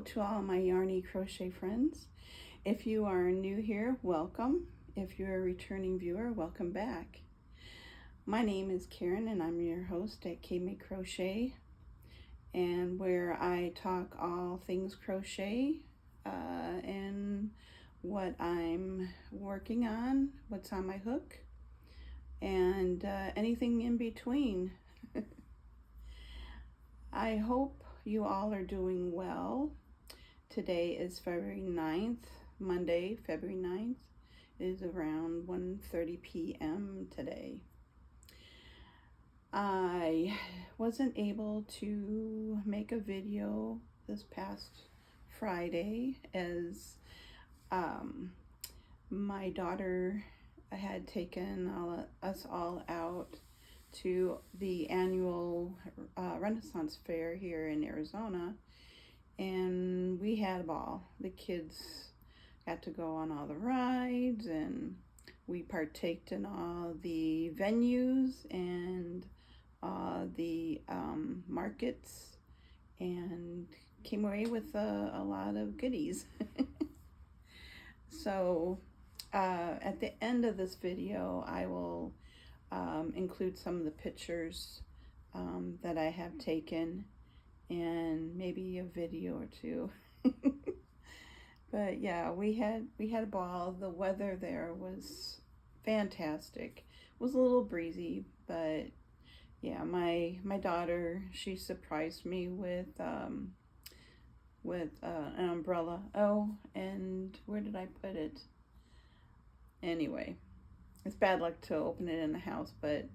to all my yarny crochet friends. If you are new here, welcome. If you're a returning viewer, welcome back. My name is Karen and I'm your host at K-Make Crochet, and where I talk all things crochet and what I'm working on, what's on my hook, and anything in between. I hope you all are doing well. Today is February 9th, Monday, February 9th. It is around 1:30 p.m. today. I wasn't able to make a video this past Friday as my daughter had taken us all out to the annual Renaissance Fair here in Arizona, and we had a ball. The kids got to go on all the rides, and we partaked in all the venues and the markets, and came away with a lot of goodies. So at the end of this video, I will include some of the pictures that I have taken, and maybe a video or two. But yeah, we had a ball. The weather there was fantastic. It was a little breezy, but yeah, my daughter, she surprised me with an umbrella. Oh, and where did I put it? Anyway, it's bad luck to open it in the house, but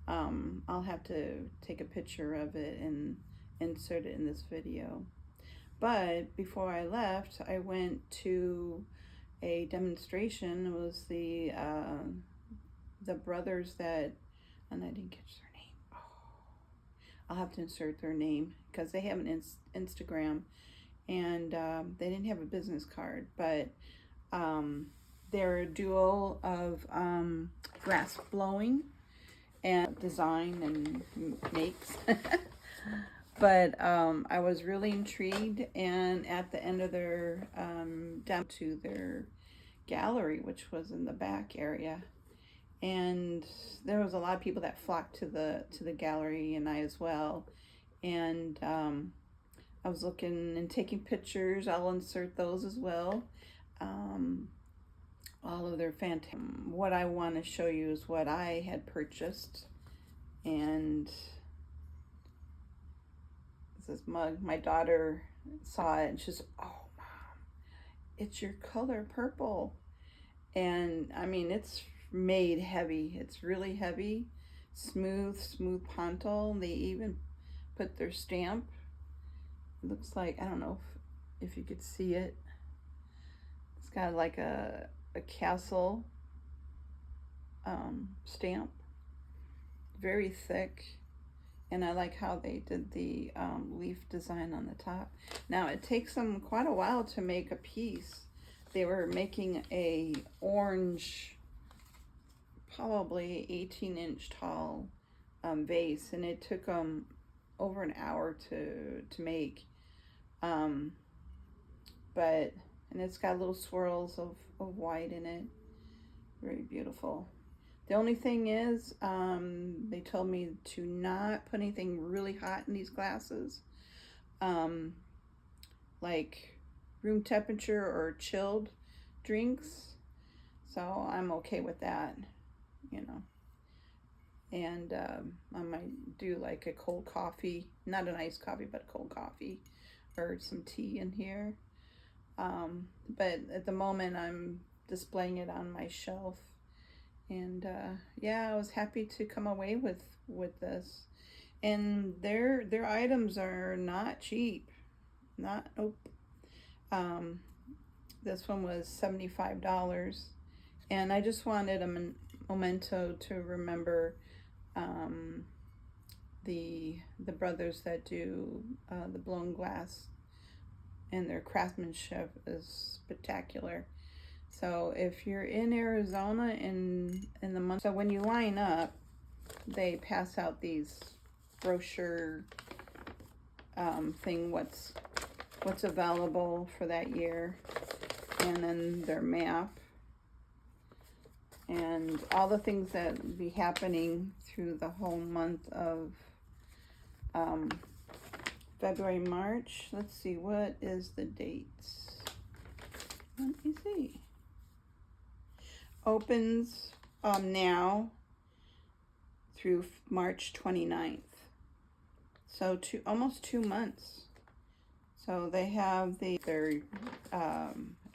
I'll have to take a picture of it and insert it in this video. But before I left, I went to a demonstration. It was the brothers that, and I didn't catch their name. Oh, I'll have to insert their name because they have an Instagram, and they didn't have a business card, but they're a duo of grass blowing and design and makes. But I was really intrigued, and at the end of their down to their gallery, which was in the back area, and there was a lot of people that flocked to the gallery, and I as well. And I was looking and taking pictures. I'll insert those as well. All of their fantastic. What I want to show you is what I had purchased, and this mug. My daughter saw it and she's, "Oh, Mom, it's your color purple." And I mean, it's made heavy. It's really heavy, smooth pontal. They even put their stamp. It looks like, I don't know if you could see it. It's got like a castle stamp, very thick. And I like how they did the leaf design on the top. Now, it takes them quite a while to make a piece. They were making a orange, probably 18-inch tall vase, and it took them over an hour to make. And it's got little swirls of white in it. Very beautiful. The only thing is, they told me to not put anything really hot in these glasses, like room temperature or chilled drinks. So I'm okay with that, you know. And I might do like a cold coffee, not an iced coffee, but cold coffee, or some tea in here. But at the moment, I'm displaying it on my shelf. And yeah, I was happy to come away with this. And their items are not cheap. Nope. This one was $75, and I just wanted a memento to remember the brothers that do the blown glass, and their craftsmanship is spectacular. So if you're in Arizona in the month, so when you line up, they pass out these brochure thing, what's what's available for that year, and then their map, and all the things that will be happening through the whole month of February, March. Let's see, what is the dates? Let me see. Opens now through March 29th. So almost 2 months. So they have their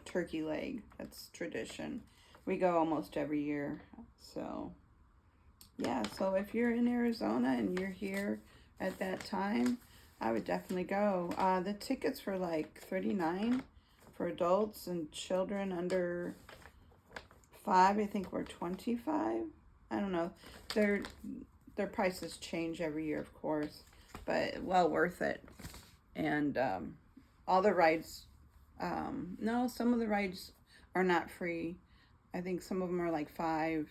turkey leg. That's tradition. We go almost every year. So yeah, so if you're in Arizona and you're here at that time, I would definitely go. The tickets were like $39 for adults, and children under 5, I think, were $25. I don't know. Their prices change every year, of course, but well worth it. And all the rides, no, some of the rides are not free. I think some of them are like $5.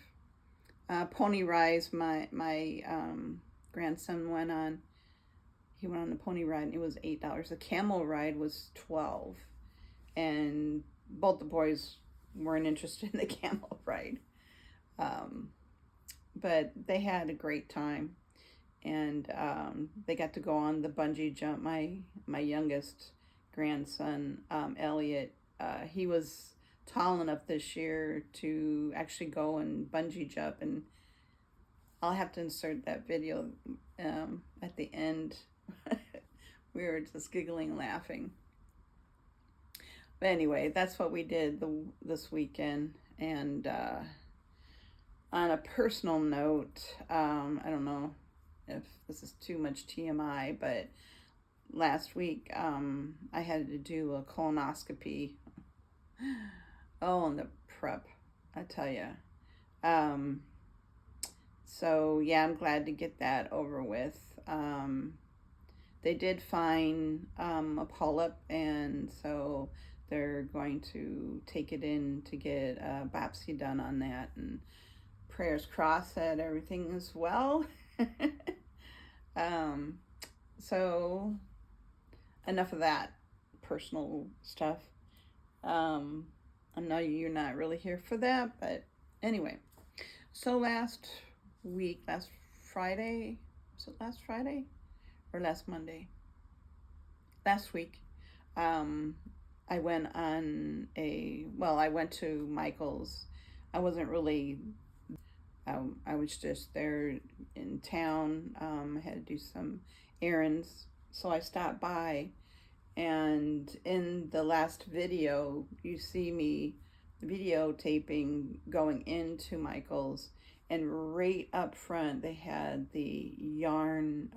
Pony rides, my grandson went on. He went on the pony ride, and it was $8. The camel ride was $12, and both the boys weren't interested in the camel ride. But they had a great time, and they got to go on the bungee jump. My youngest grandson, Elliot, he was tall enough this year to actually go and bungee jump, and I'll have to insert that video at the end. We were just giggling and laughing. But anyway, that's what we did this weekend. And on a personal note, I don't know if this is too much TMI, but last week I had to do a colonoscopy. Oh, and the prep, I tell you. So yeah, I'm glad to get that over with. They did find a polyp, and so they're going to take it in to get a biopsy done on that, and prayers crossed that everything is well. So enough of that personal stuff. I know you're not really here for that, but anyway. So last Friday, was it last Friday or last Monday? Last week, I went on I went to Michael's. I wasn't really, I was just there in town. I had to do some errands, so I stopped by, and in the last video, you see me videotaping going into Michael's, and right up front they had the yarn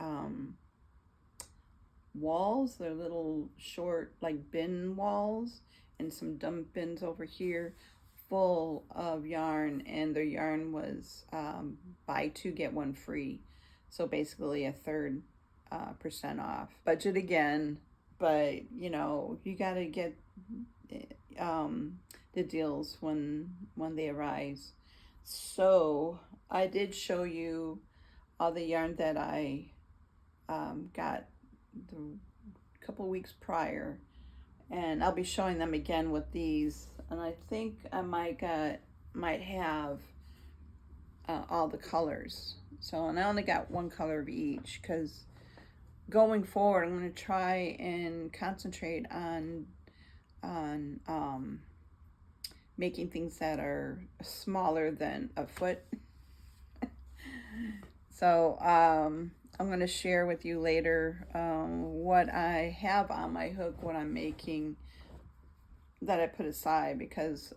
walls. They're little short like bin walls, and some dump bins over here full of yarn, and their yarn was buy 2 get 1 free, so basically a third % off. Budget again, but you know, you gotta get the deals when they arise. So I did show you all the yarn that I got the couple weeks prior, and I'll be showing them again with these, and I think I might have all the colors. So, and I only got 1 color of each, because going forward I'm going to try and concentrate on making things that are smaller than a foot. So I'm going to share with you later what I have on my hook, what I'm making, that I put aside, because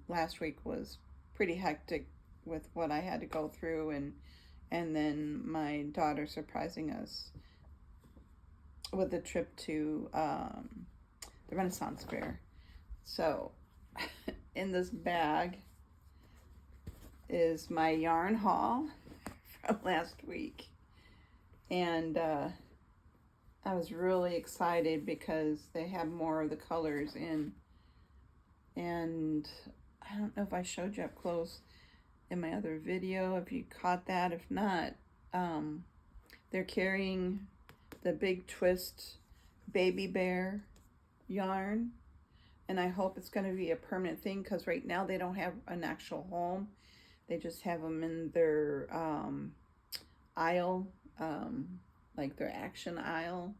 last week was pretty hectic with what I had to go through, and then my daughter surprising us with a trip to the Renaissance Fair. So in this bag is my yarn haul from last week, and I was really excited because they have more of the colors in, and I don't know if I showed you up close in my other video, if you caught that. If not, they're carrying the Big Twist baby bear yarn, and I hope it's going to be a permanent thing, because right now they don't have an actual home. They just have them in their aisle, like their action aisle,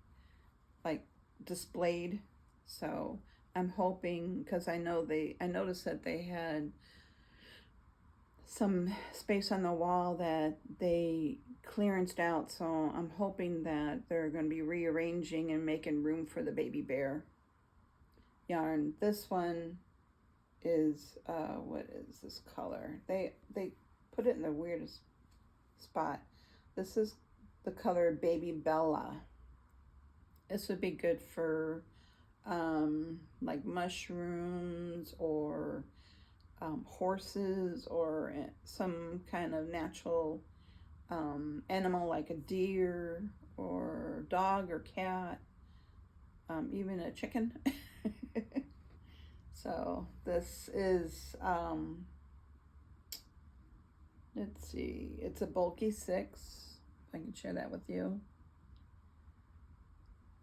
like displayed. So I'm hoping, because I noticed that they had some space on the wall that they clearanced out, so I'm hoping that they're going to be rearranging and making room for the baby bear yarn. This one is what is this color? They put it in the weirdest spot. This is the color Baby Bella. This would be good for like mushrooms, or horses, or some kind of natural animal like a deer or dog or cat, even a chicken. So this is, let's see, it's a bulky 6. I can share that with you.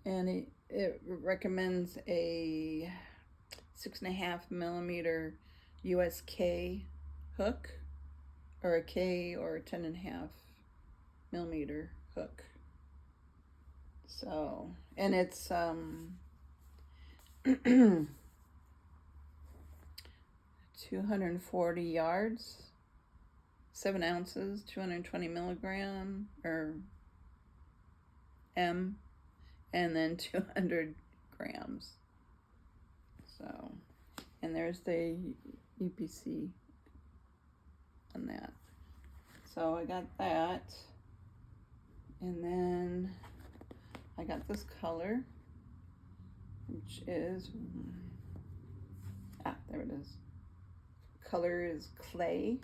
And it recommends a 6.5 millimeter USK hook, or a K or a 10.5 millimeter hook. So, and it's 240 yards, 7 ounces, 220 milligram or M, and then 200 grams. So, and there's the UPC on that. So I got that, and then I got this color, which is, there it is. Color is Clay,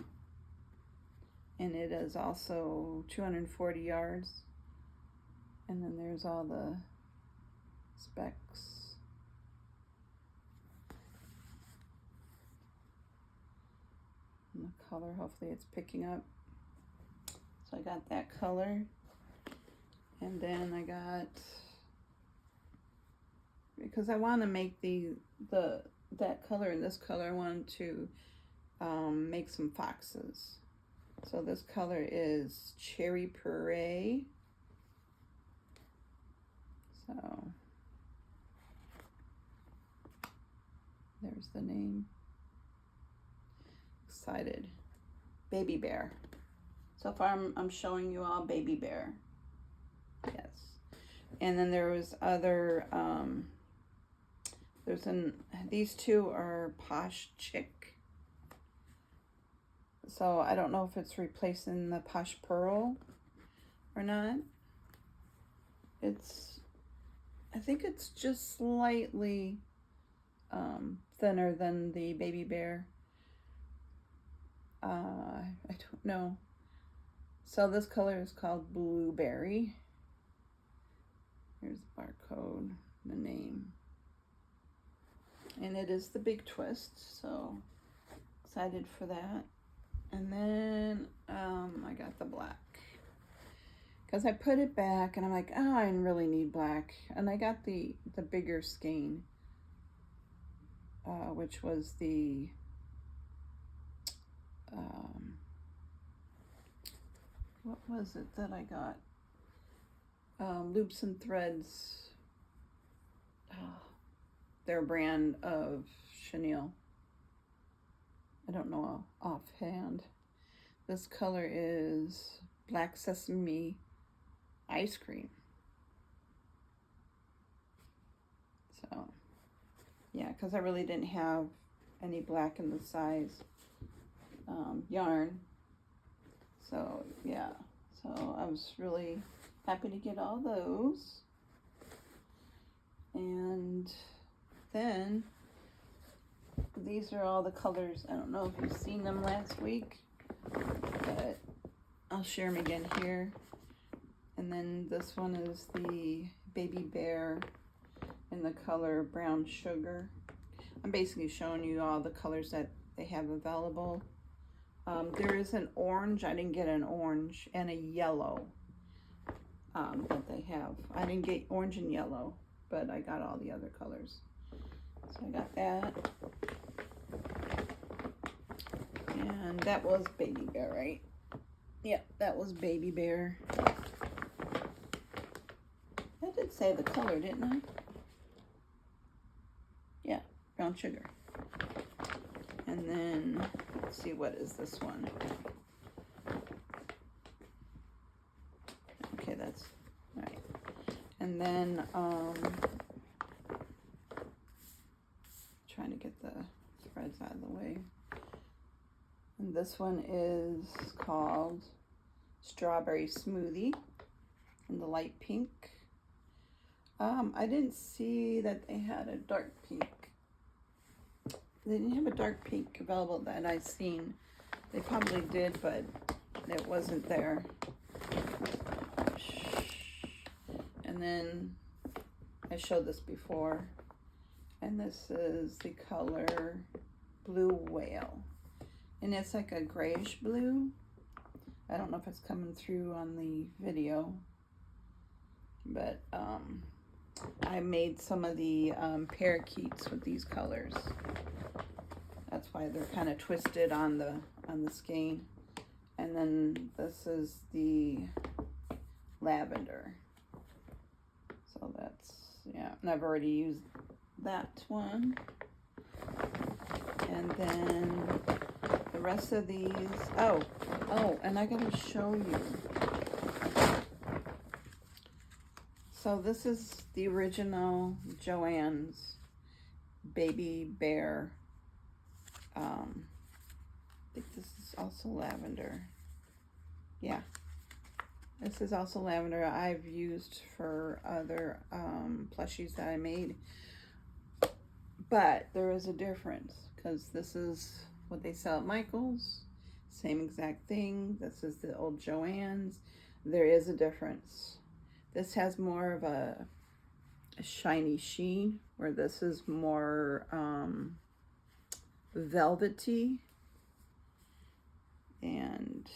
and it is also 240 yards. And then there's all the specs. And the color, hopefully it's picking up. So I got that color. And then I got, because I want to make that color and this color, I wanted to make some foxes. So this color is Cherry Puree. So there's the name. Excited. Baby bear. So far I'm showing you all baby bear. Yes. And then there was other, these two are Posh Chick. So I don't know if it's replacing the Posh Pearl or not. I think it's just slightly thinner than the baby bear. I don't know. So this color is called Blueberry. Here's the barcode, the name. And it is the big twist, so excited for that. And then I got the black, because I put it back and I'm like, oh, I really need black. And I got the bigger skein, which was the what was it that I got? Loops and Threads, their brand of chenille. I don't know offhand. This color is Black Sesame Ice Cream. So, yeah, because I really didn't have any black in the size yarn. So, yeah. So, I was really happy to get all those. And then these are all the colors. I don't know if you've seen them last week, but I'll share them again here. And then this one is the Baby Bear in the color Brown Sugar. I'm basically showing you all the colors that they have available. There is an orange. I didn't get an orange, and a yellow that they have. I didn't get orange and yellow, but I got all the other colors. So I got that. And that was Baby Bear, right? Yep, that was Baby Bear. I did say the color, didn't I? Yeah, brown sugar. And then, let's see, what is this one? Okay, that's, all right. And then, trying to get the threads out of the way. And this one is called Strawberry Smoothie in the light pink. I didn't see that they had a dark pink. They didn't have a dark pink available that I've seen. They probably did, but it wasn't there. And then I showed this before, and this is the color Blue Whale. And it's like a grayish blue. I don't know if it's coming through on the video, but I made some of the parakeets with these colors. That's why they're kind of twisted on the skein. And then this is the lavender. So that's, yeah, and I've already used that one. And then the rest of these, oh, and I gotta show you. So this is the original Joann's Baby Bear. I think this is also lavender. Yeah, this is also lavender. I've used for other plushies that I made, but there is a difference because this is what they sell at Michael's, same exact thing. This is the old Joann's. There is a difference. This has more of a shiny sheen, where this is more velvety, and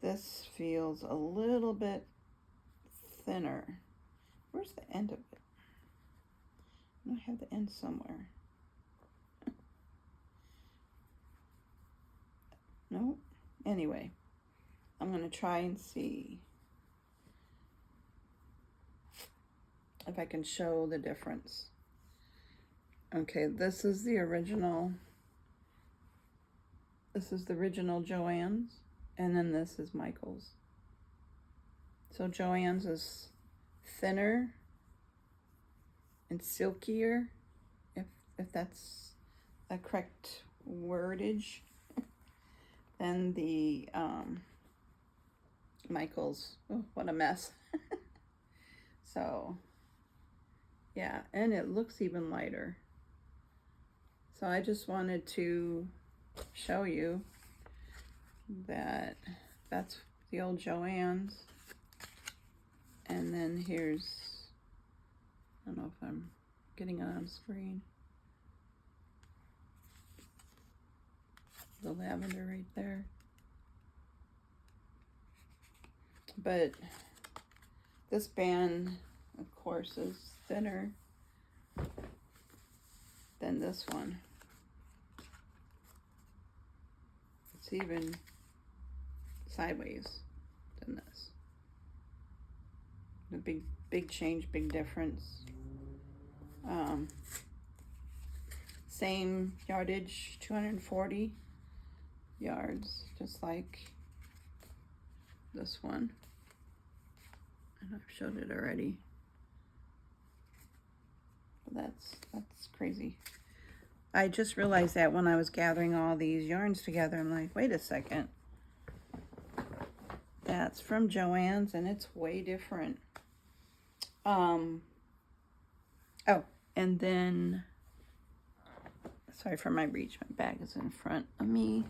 this feels a little bit thinner. Where's the end of it? I have the end somewhere. No? Anyway, I'm going to try and see if I can show the difference. Okay, this is the original. This is the original Joann's, and then this is Michael's. So Joann's is thinner and silkier, if that's a correct wordage, than the Michael's. Oh, what a mess. So yeah, and it looks even lighter. So I just wanted to show you that that's the old Joann's. And then here's, I don't know if I'm getting it on screen, the lavender right there. But this band, of course, is thinner than this one. It's even sideways than this. The big change, big difference. Same yardage, 240 yards, just like this one. And I've showed it already. But that's crazy. I just realized that when I was gathering all these yarns together, I'm like, wait a second. That's from Joann's and it's way different. Oh, and then, sorry for my reach, my bag is in front of me.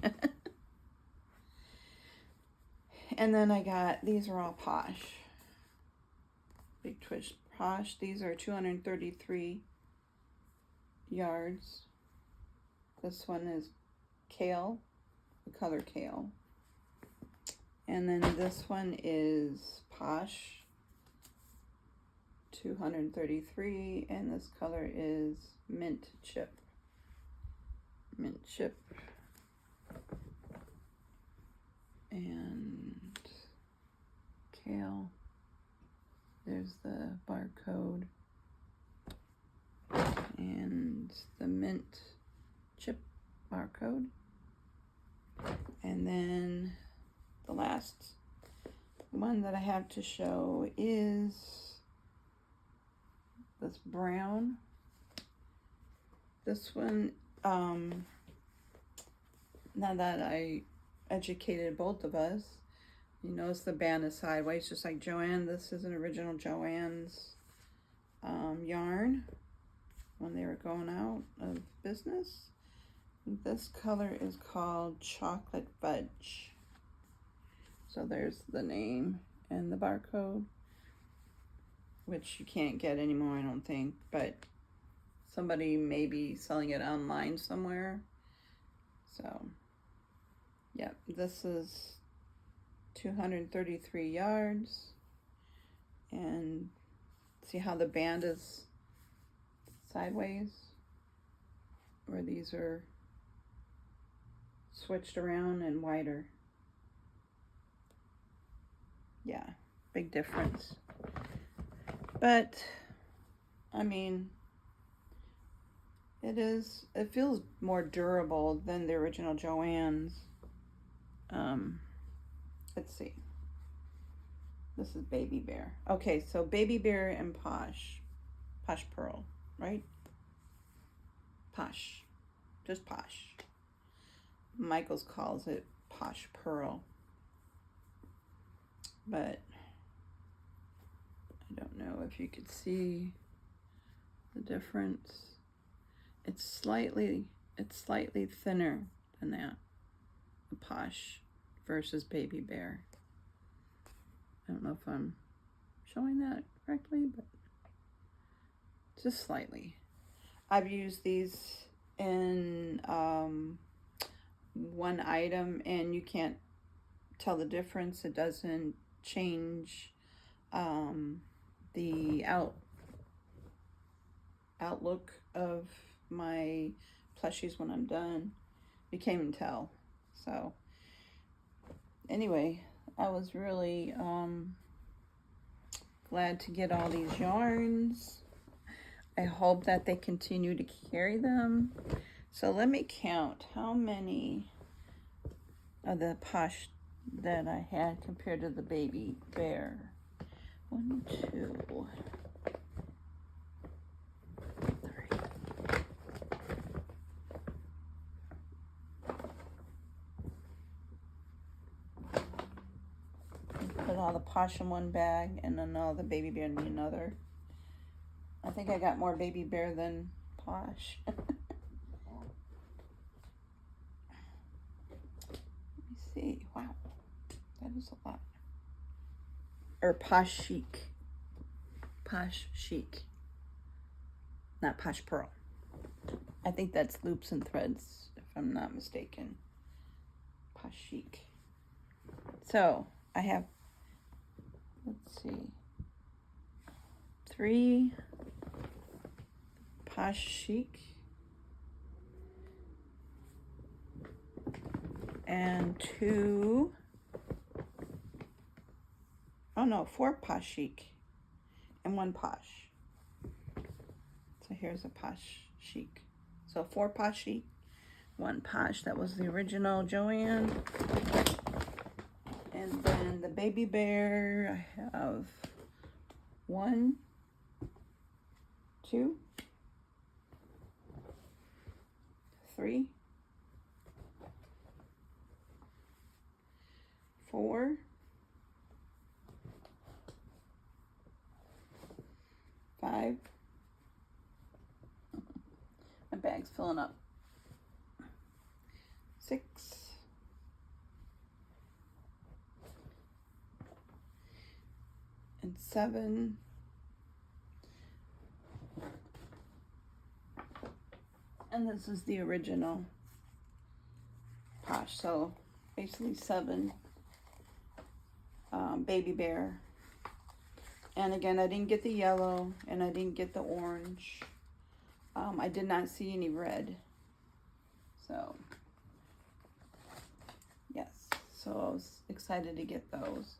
And then I got, these are all Posh. Big Twist Posh. These are 233 yards. This one is Kale, the color Kale. And then this one is Posh $233, and this color is mint chip. Mint chip. And kale. There's the barcode. And the mint chip barcode. And then the last one that I have to show is this brown. This one, now that I educated both of us, you notice the band is sideways, just like Joann. This is an original Joann's yarn when they were going out of business. This color is called Chocolate Fudge. So there's the name and the barcode, which you can't get anymore, I don't think, but somebody may be selling it online somewhere. So, yeah, this is 233 yards. And see how the band is sideways? Where these are switched around and wider. Yeah, big difference. But, I mean, it feels more durable than the original Joann's. Let's see. This is Baby Bear. Okay, so Baby Bear and Posh Pearl, right? Posh, just Posh. Michaels calls it Posh Pearl. But I don't know if you could see the difference. It's slightly thinner than that, the Posh versus Baby Bear. I don't know if I'm showing that correctly, but just slightly. I've used these in one item, and you can't tell the difference. It doesn't change the outlook of my plushies when I'm done. You can't even tell. So anyway, I was really glad to get all these yarns. I hope that they continue to carry them. So let me count how many of the Posh that I had compared to the Baby Bear. 1, 2, 3. Put all the Posh in one bag, and then all the Baby Bear in another. I think I got more Baby Bear than Posh. Let me see. Wow, that is a lot. Or Posh Chic. Posh Chic. Not Posh Pearl. I think that's Loops and Threads, if I'm not mistaken. Posh Chic. So, I have, let's see, 3 Posh Chic and 2, oh no, 4 Posh Chic and 1 Posh. So here's a Posh Chic. So 4 Posh Chic, 1 Posh. That was the original Joann. And then the Baby Bear, I have 1, 2, 3, 4, 5. My bag's filling up. 6. And 7. And this is the original Posh. So basically 7 Baby Bear, And again, I didn't get the yellow and I didn't get the orange. I did not see any red. So, yes. So I was excited to get those.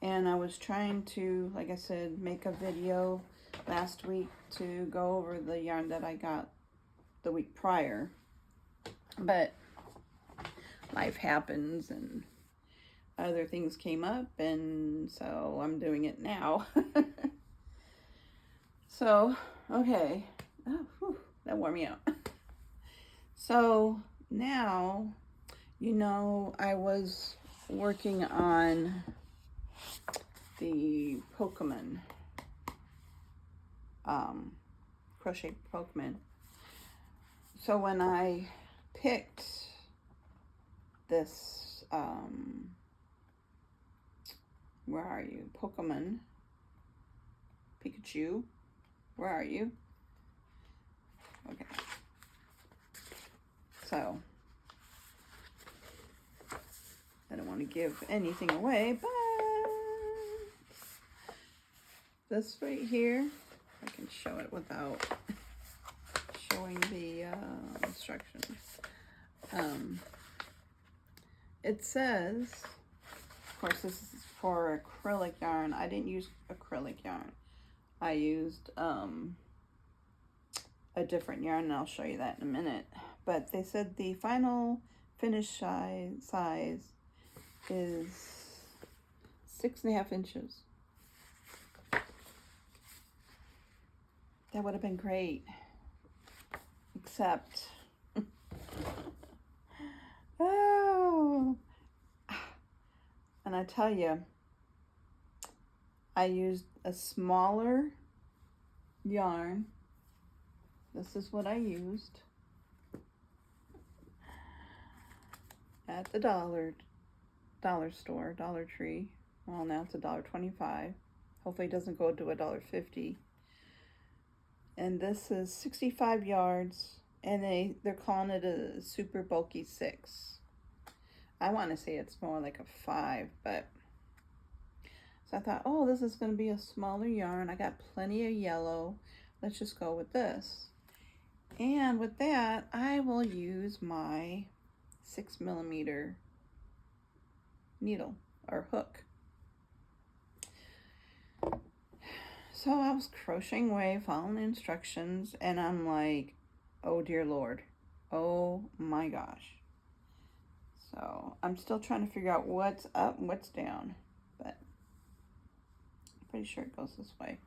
And I was trying to, like I said, make a video last week to go over the yarn that I got the week prior. But life happens and other things came up, and so I'm doing it now. So, okay. Oh, whew, that wore me out. So now, you know, I was working on the Pokemon, crochet Pokemon. So when I picked this, where are you? Pokemon, Pikachu, where are you? Okay. So, I don't want to give anything away, but this right here, I can show it without showing the instructions. It says, of course, this is for acrylic yarn. I didn't use acrylic yarn. I used a different yarn, and I'll show you that in a minute. But they said the final finish size is 6.5 inches. That would have been great, except oh, and I tell you, I used a smaller yarn. This is what I used at the dollar store, Dollar Tree. Well, now it's $1.25. Hopefully it doesn't go to $1.50. And this is 65 yards, and they're calling it a super bulky 6. I want to say it's more like a 5, but so I thought, oh, this is going to be a smaller yarn. I got plenty of yellow. Let's just go with this. And with that, I will use my 6mm needle or hook. So I was crocheting away, following the instructions, and I'm like, oh dear Lord, oh my gosh. So I'm still trying to figure out what's up and what's down, but I'm pretty sure it goes this way.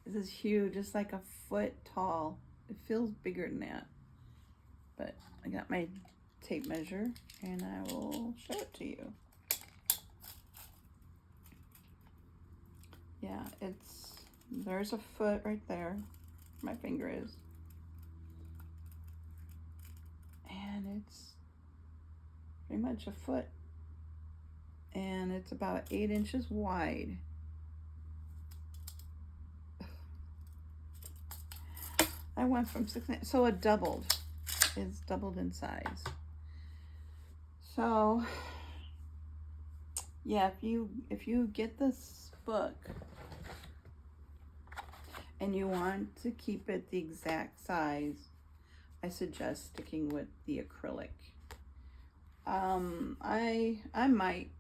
This is huge, it's like a foot tall. It feels bigger than that, but I got my tape measure and I will show it to you. Yeah, there's a foot right there, my finger is. And it's pretty much a foot. And it's about 8 inches wide. I went from 6, so it doubled. It's doubled in size. So, yeah, if you get this book and you want to keep it the exact size, I suggest sticking with the acrylic. I might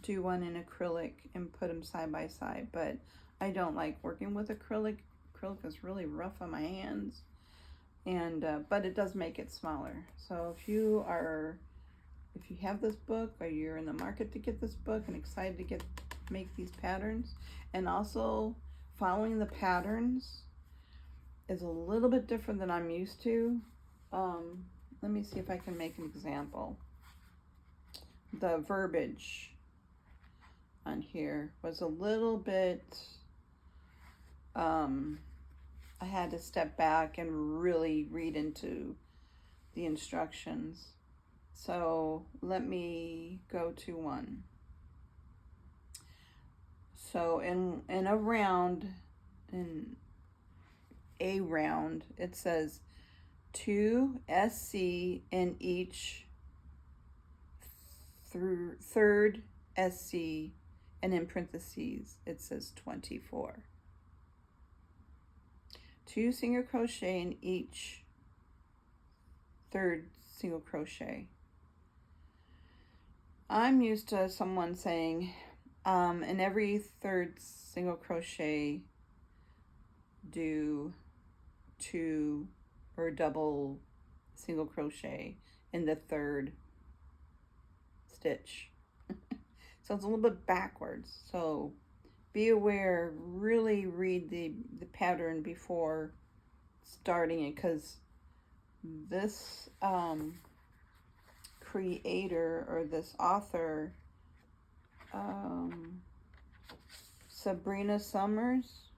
do one in acrylic and put them side by side, but I don't like working with acrylic. Acrylic is really rough on my hands, and but it does make it smaller. So if you have this book, or you're in the market to get this book and excited to make these patterns, and also following the patterns is a little bit different than I'm used to. Let me see if I can make an example. The verbiage on here was a little bit, I had to step back and really read into the instructions. So let me go to one. So in a round, it says 2 SC in each third SC and in parentheses it says 24. 2 single crochet in each third single crochet. I'm used to someone saying in every third single crochet do 2 or double single crochet in the third stitch. So it's a little bit backwards, so be aware, really read the pattern before starting it, because this creator or this author, Sabrina Summers,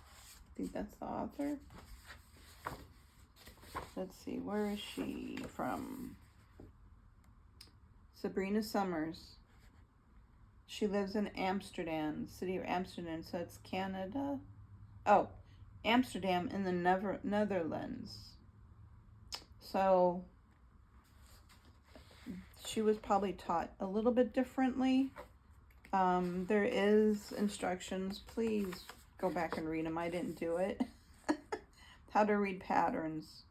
I think that's the author. Let's see, where is she from? Sabrina Summers. She lives in Amsterdam, city of Amsterdam, so it's Canada. Oh, Amsterdam in the Netherlands. So she was probably taught a little bit differently. There is instructions. Please go back and read them. I didn't do it. How to read patterns.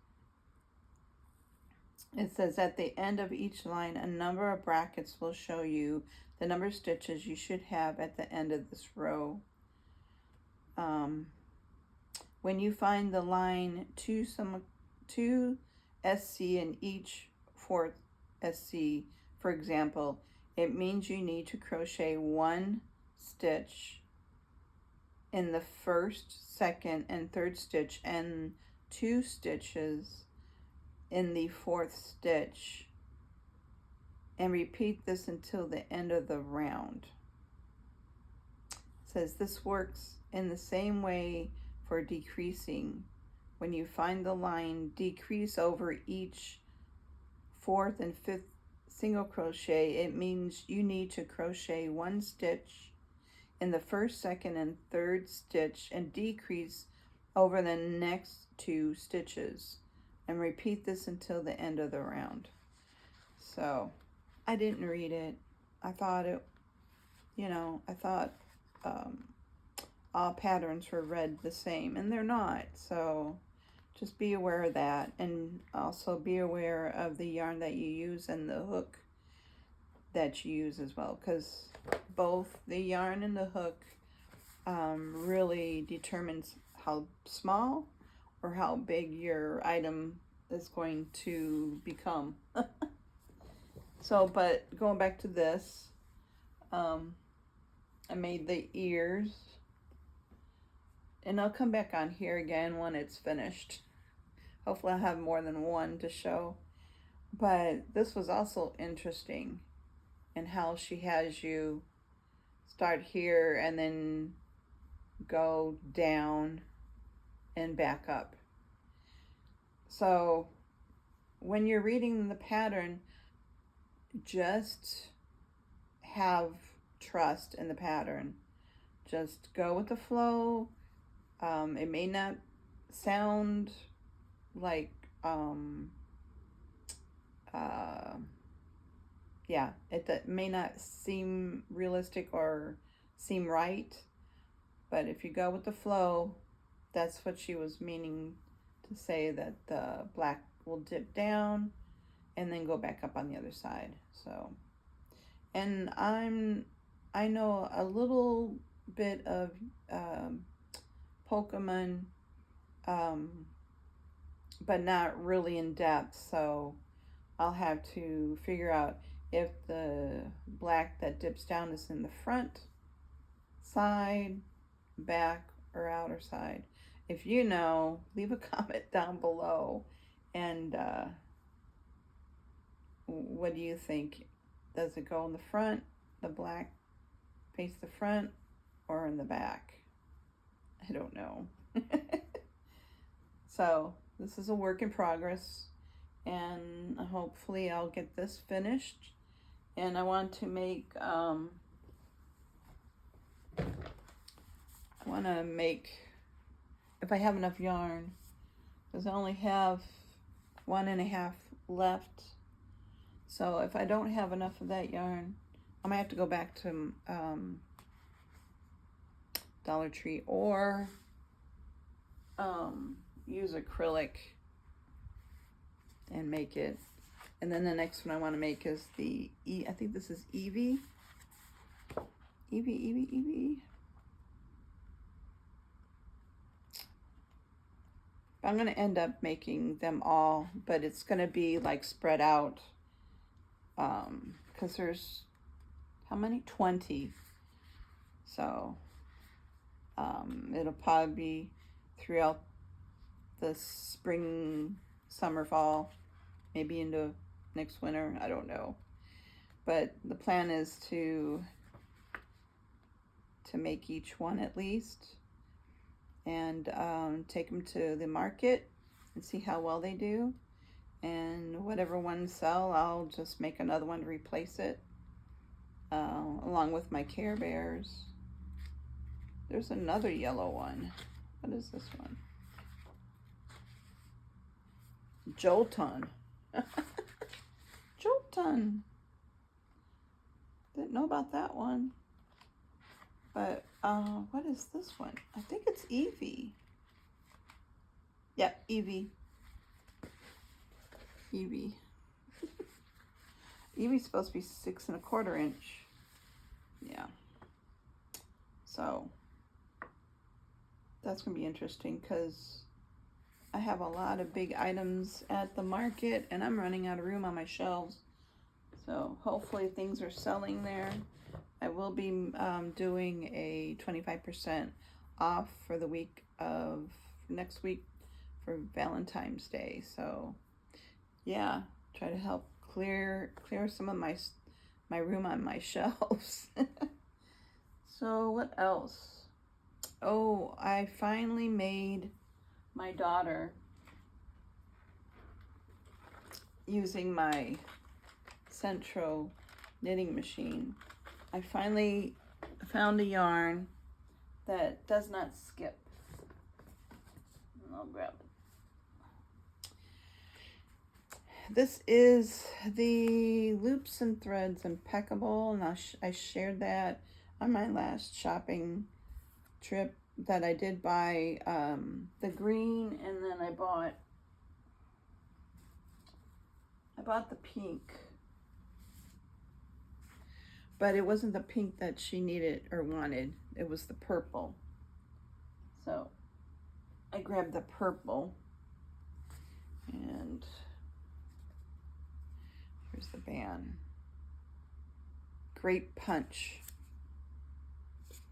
It says at the end of each line, a number of brackets will show you the number of stitches you should have at the end of this row. When you find the line 2 SC in each 4th SC, for example, it means you need to crochet 1 stitch in the first, second, and third stitch and 2 stitches in the 4th stitch, and repeat this until the end of the round. It says this works in the same way for decreasing. When you find the line, decrease over each 4th and 5th single crochet. It means you need to crochet 1 stitch in the first, second, and third stitch and decrease over the next 2 stitches, and repeat this until the end of the round. So I didn't read it. I thought it, I thought all patterns were read the same, and they're not. So just be aware of that, and also be aware of the yarn that you use and the hook that you use as well, because both the yarn and the hook really determines how small or how big your item is going to become. So, but going back to this, I made the ears, and I'll come back on here again when it's finished. Hopefully I'll have more than one to show. But this was also interesting in how she has you start here and then go down and back up. So when you're reading the pattern, just have trust in the pattern. Just go with the flow. It may not sound like it may not seem realistic or seem right, but if you go with the flow, that's what she was meaning to say, that the black will dip down and then go back up on the other side. So, and I know a little bit of Pokemon, but not really in depth, so I'll have to figure out if the black that dips down is in the front, side, back, or outer side. If you know, leave a comment down below, and what do you think? Does it go in the front, the black face the front, or in the back? I don't know. So this is a work in progress, and hopefully I'll get this finished. And I want to make if I have enough yarn, because I only have 1.5 left. So if I don't have enough of that yarn, I might have to go back to Dollar Tree, or use acrylic and make it. And then the next one I want to make is the I think this is Evie. Evie. I'm going to end up making them all, but it's going to be like spread out, because there's, how many? 20. So it'll probably be throughout the spring, summer, fall, maybe into next winter. I don't know. But the plan is to make each one at least, and take them to the market and see how well they do. And whatever ones sell, I'll just make another one to replace it, along with my Care Bears. There's another yellow one. What is this one? Jolton. Jolton. Didn't know about that one. But what is this one? I think it's Evie. Yep, Evie. Evie's supposed to be 6 1/4 inch. Yeah. So that's gonna be interesting, because I have a lot of big items at the market and I'm running out of room on my shelves. So hopefully things are selling there. I will be doing a 25% off for the week of next week for Valentine's Day. So yeah, try to help clear some of my room on my shelves. So what else? Oh, I finally made my daughter, using my Centro knitting machine. I finally found a yarn that does not skip. I'll grab it. This is the Loops and Threads Impeccable, and I shared that on my last shopping trip, that I did buy the green, and then I bought the pink. But it wasn't the pink that she needed or wanted. It was the purple. So I grabbed the purple. And here's the band. Great Punch.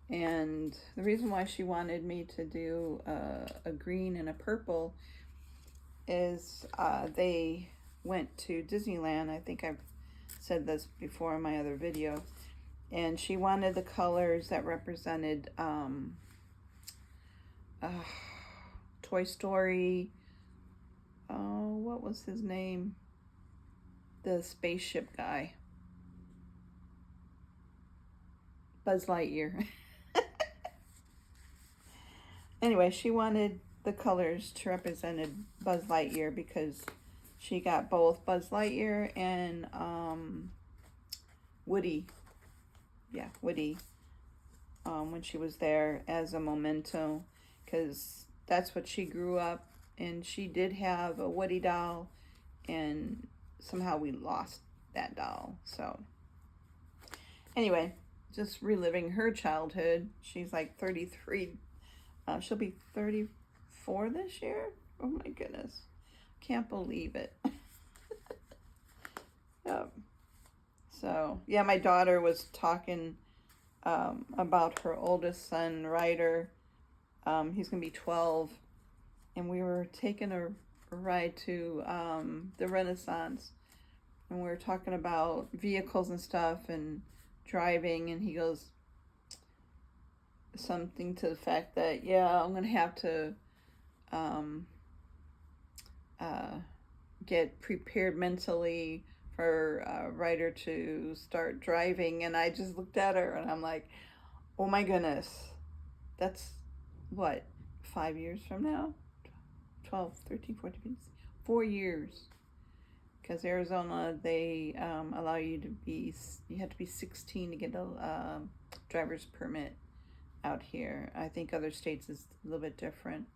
And the reason why she wanted me to do a green and a purple is they went to Disneyland. I think I've said this before in my other video. And she wanted the colors that represented Toy Story. Oh, what was his name? The spaceship guy. Buzz Lightyear. Anyway, she wanted the colors to represent Buzz Lightyear, because she got both Buzz Lightyear and Woody. Yeah, Woody. When she was there as a memento, because that's what she grew up, and she did have a Woody doll, and somehow we lost that doll. So anyway, just reliving her childhood. She's like 33. She'll be 34 this year. Oh my goodness. Can't believe it. Yep. So, yeah, my daughter was talking about her oldest son, Ryder. He's going to be 12. And we were taking a ride to the Renaissance. And we were talking about vehicles and stuff and driving. And he goes something to the fact that, yeah, I'm going to have to get prepared mentally for Ryder to start driving. And I just looked at her and I'm like, oh my goodness, that's what, 5 years from now? 12, 13, 14, 4 years. Because Arizona, they allow you to be, you have to be 16 to get a driver's permit out here. I think other states is a little bit different.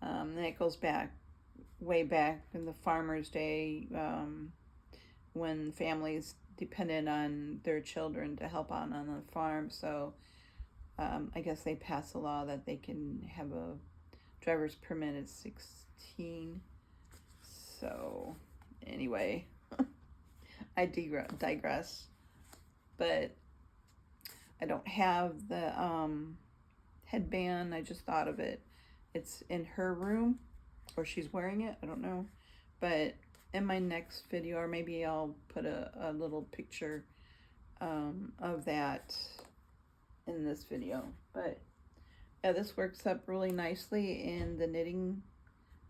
And it goes back, way back in the farmer's day, when families depended on their children to help out on the farm. So I guess they passed a law that they can have a driver's permit at 16. So anyway, I digress. But I don't have the headband. I just thought of it. It's in her room, or she's wearing it. I don't know. But in my next video, or maybe I'll put a little picture of that in this video. But yeah, this works up really nicely in the knitting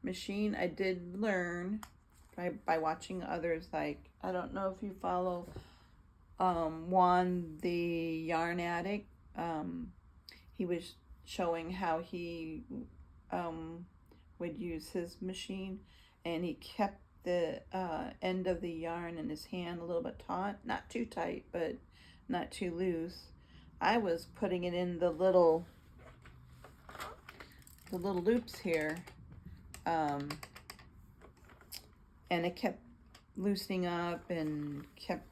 machine. I did learn by watching others. Like, I don't know if you follow Juan the Yarn Addict. He was showing how he would use his machine, and he kept the end of the yarn in his hand a little bit taut, not too tight, but not too loose. I was putting it in the little loops here, and it kept loosening up and kept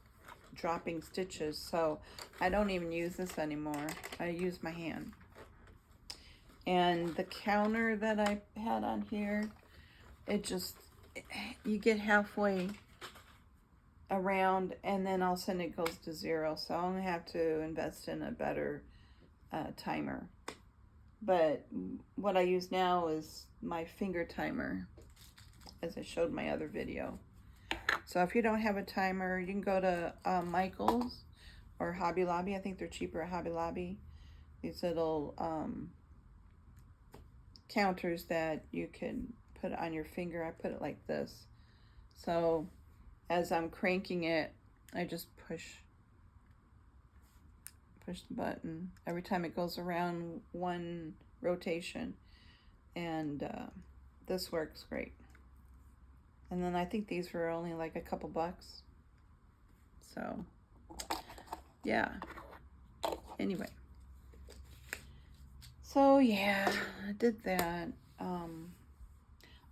dropping stitches. So I don't even use this anymore. I use my hand. And the counter that I had on here, you get halfway around and then all of a sudden it goes to 0. So I'm gonna have to invest in a better timer. But what I use now is my finger timer, as I showed my other video. So if you don't have a timer, you can go to Michael's or Hobby Lobby. I think they're cheaper at Hobby Lobby. These little counters that you can put on your finger. I put it like this. So as I'm cranking it, I just push the button every time it goes around one rotation. And this works great. And then I think these were only like a couple bucks. So yeah, anyway. So yeah, I did that.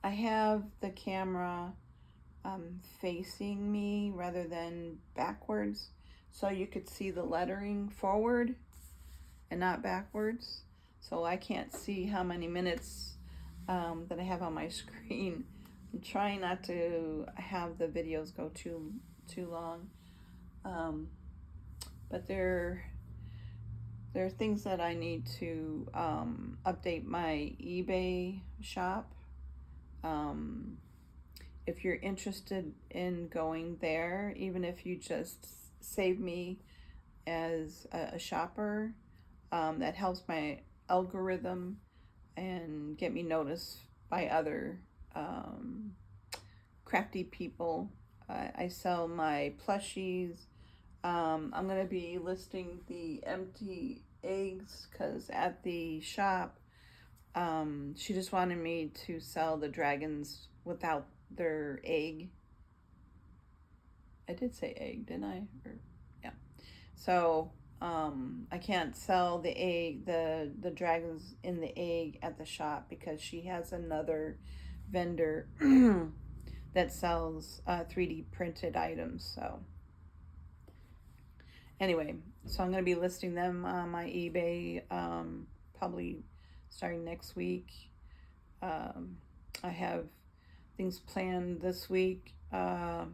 I have the camera facing me rather than backwards, so you could see the lettering forward and not backwards. So I can't see how many minutes that I have on my screen. I'm trying not to have the videos go too long, but there are things that I need to update my eBay shop. If you're interested in going there, even if you just save me as a shopper, that helps my algorithm and get me noticed by other crafty people. I sell my plushies. I'm going to be listing the empty eggs because at the shop, she just wanted me to sell the dragons without their egg. I did say egg, didn't I? Yeah. So I can't sell the egg, the dragons in the egg at the shop because she has another vendor that sells 3D printed items. So anyway, so I'm going to be listing them on my eBay probably starting next week. I have things planned this week. I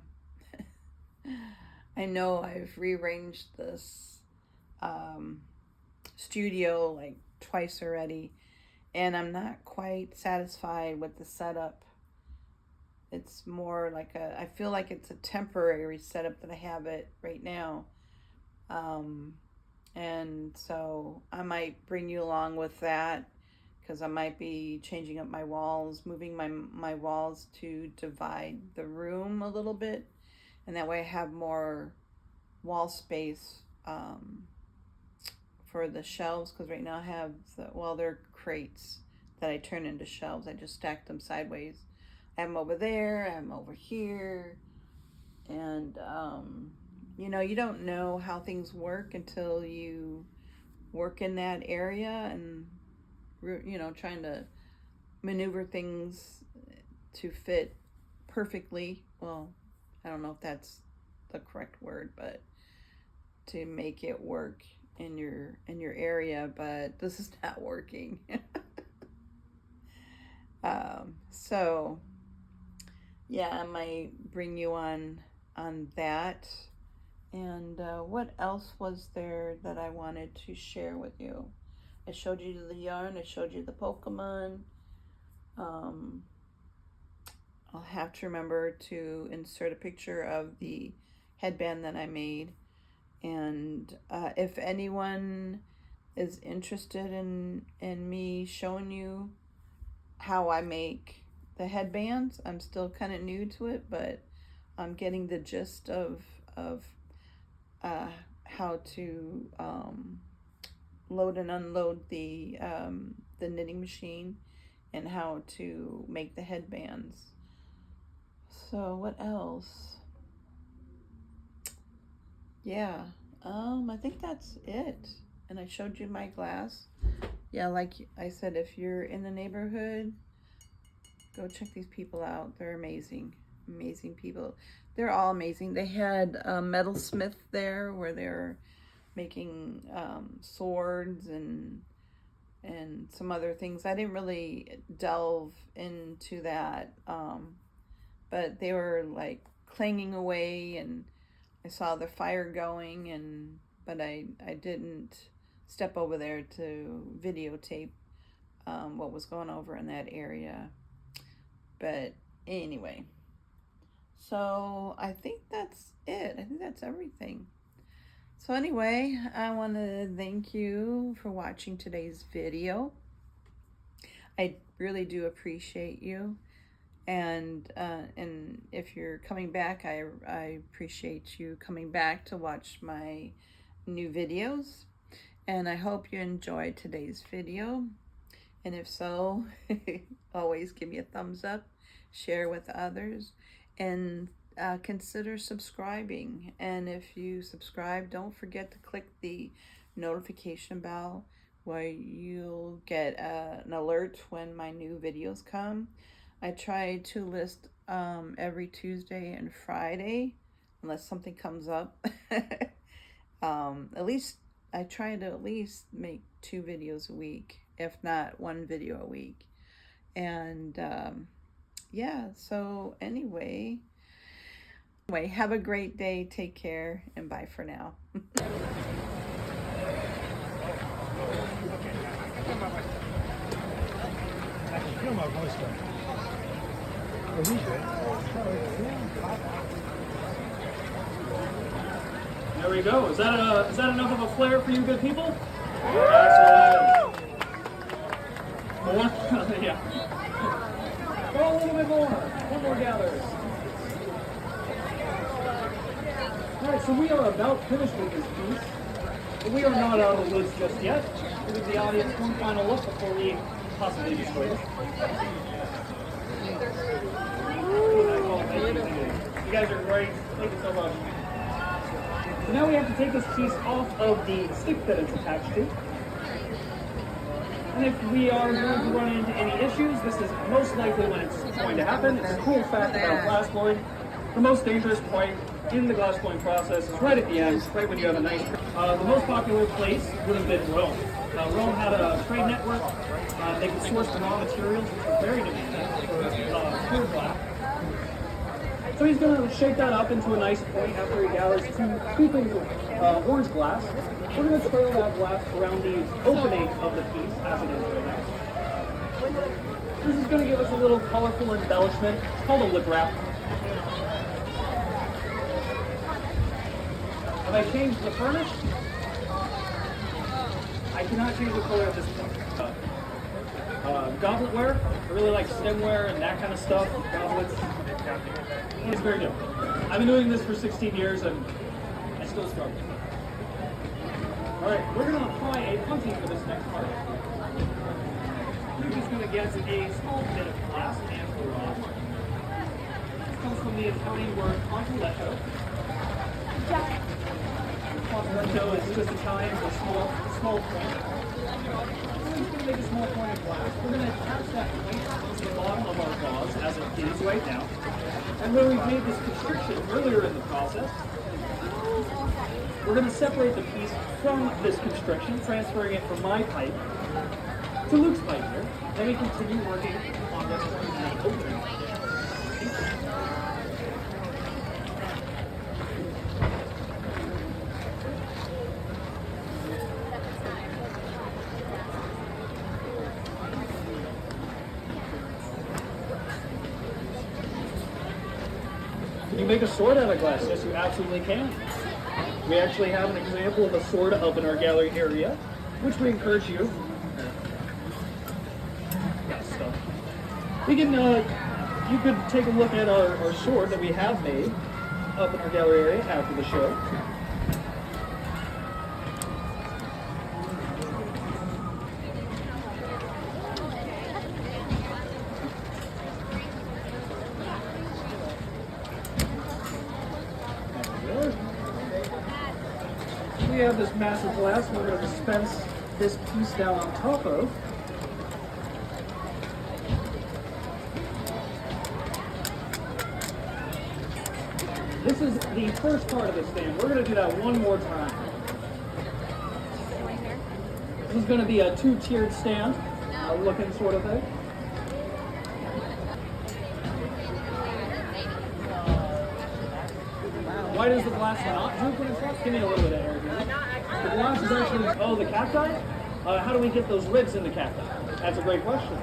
know I've rearranged this studio like twice already, and I'm not quite satisfied with the setup. It's more like I feel like it's a temporary setup that I have it right now. And so I might bring you along with that, because I might be changing up my walls, moving my walls to divide the room a little bit, and that way I have more wall space for the shelves, because right now I have they're crates that I turn into shelves. I just stack them sideways. I have them over there, I have them over here, and you know, you don't know how things work until you work in that area and, you know, trying to maneuver things to fit perfectly. Well, I don't know if that's the correct word, but to make it work in your area, but this is not working. So yeah, I might bring you on that. And what else was there that I wanted to share with you? I showed you the yarn. I showed you the Pokemon. I'll have to remember to insert a picture of the headband that I made. And if anyone is interested in me showing you how I make the headbands, I'm still kind of new to it, but I'm getting the gist of how to load and unload the knitting machine and how to make the headbands. So what else? Yeah, I think that's it. And I showed you my glass. Yeah, like I said, if you're in the neighborhood, go check these people out. They're amazing. Amazing people. They're all amazing. They had a metalsmith there where they're making swords and some other things. I didn't really delve into that, but they were like clanging away, and I saw the fire going, but I didn't step over there to videotape what was going over in that area. But anyway, so I think that's it. I think that's everything. So anyway, I want to thank you for watching today's video. I really do appreciate you. And if you're coming back, I appreciate you coming back to watch my new videos. And I hope you enjoyed today's video. And if so, always give me a thumbs up, share with others, and consider subscribing. And if you subscribe, don't forget to click the notification bell where you'll get an alert when my new videos come. I try to list every Tuesday and Friday, unless something comes up. At least I try to at least make 2 videos a week, if not 1 video a week. And yeah, so anyway, have a great day, take care, and bye for now. There we go. Is that enough of a flare for you good people? Excellent. More? Yeah. Go a little bit more. One more gather. Alright, so we are about finished with this piece. But we are not out of the woods just yet. We'll give the audience one final look before we possibly destroy it. You guys are great. Thank you so much. So now we have to take this piece off of the stick that it's attached to. And if we are going to run into any issues, this is most likely when it's going to happen. It's a cool fact about glass blowing. The most dangerous point in the glass blowing process is right at the end, right when you have a nice... the most popular place would have been Rome. Rome had a trade network. They could source the raw materials, which were very demanding for pure glass. So he's going to shape that up into a nice point after he gathers 2 things of orange glass. We're going to trail that glass around the opening of the piece as it is right now. This is going to give us a little colorful embellishment. It's called a lip wrap. Have I changed the furnish? I cannot change the color at this point. Gobletware. I really like stemware and that kind of stuff. Goblets. It's very new. I've been doing this for 16 years and I still struggle. Alright, we're going to apply a punting for this next part. We're just going to get a small bit of glass and raw. This comes from the Italian word contoletto. on the window is just Italian for small point. We're just going to make a small point of glass. We're going to attach that point to the bottom of our vase as it is right now. And when we've made this constriction earlier in the process, we're going to separate the piece from this constriction, transferring it from my pipe to Luke's pipe here. Then we continue working on this opening. Can you make a sword out of glass? Yes, you absolutely can. We actually have an example of a sword up in our gallery area, which we encourage you. Got stuff. We can, you could take a look at our sword that we have made up in our gallery area after the show. We have this massive glass we're going to dispense this piece down on top of. This is the first part of the stand. We're going to do that one more time. This is going to be a two-tiered stand, looking sort of thing. Why does the glass not droop when it's wet? Give me a little bit of air here. The glass is actually, the cacti? How do we get those ribs in the cacti? That's a great question.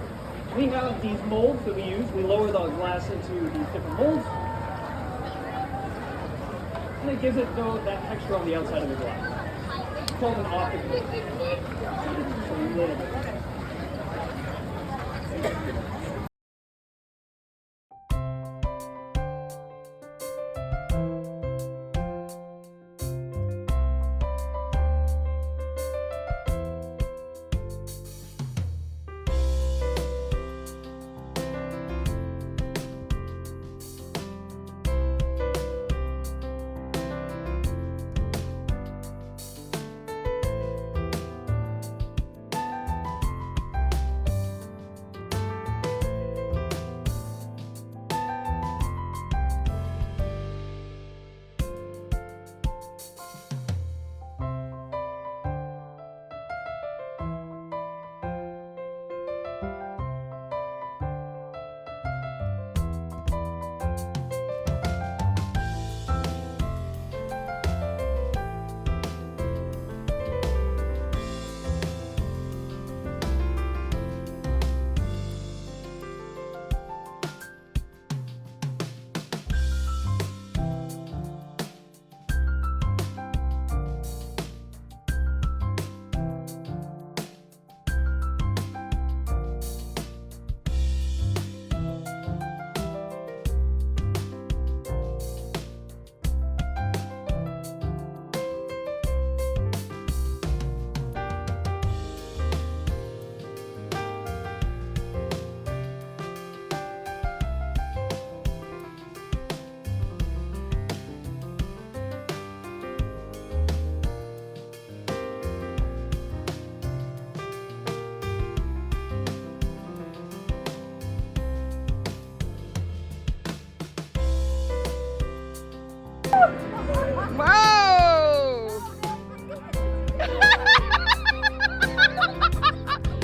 We have these molds that we use. We lower the glass into these different molds. And it gives it, though, that texture on the outside of the glass. It's called an optic mold. Just a little bit. Whoa!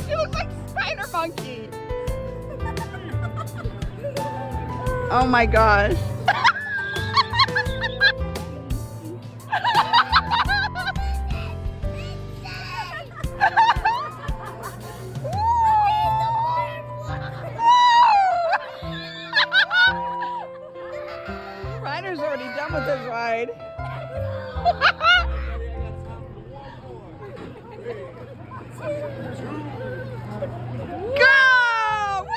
You look like Spider Monkey. Oh my gosh. Reiner's already done with his ride. Go! Woo!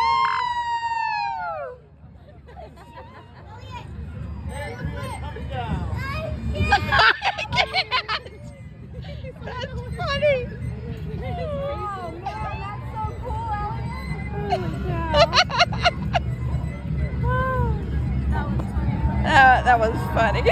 I can't! That's funny! Oh man, that's so cool, That was funny.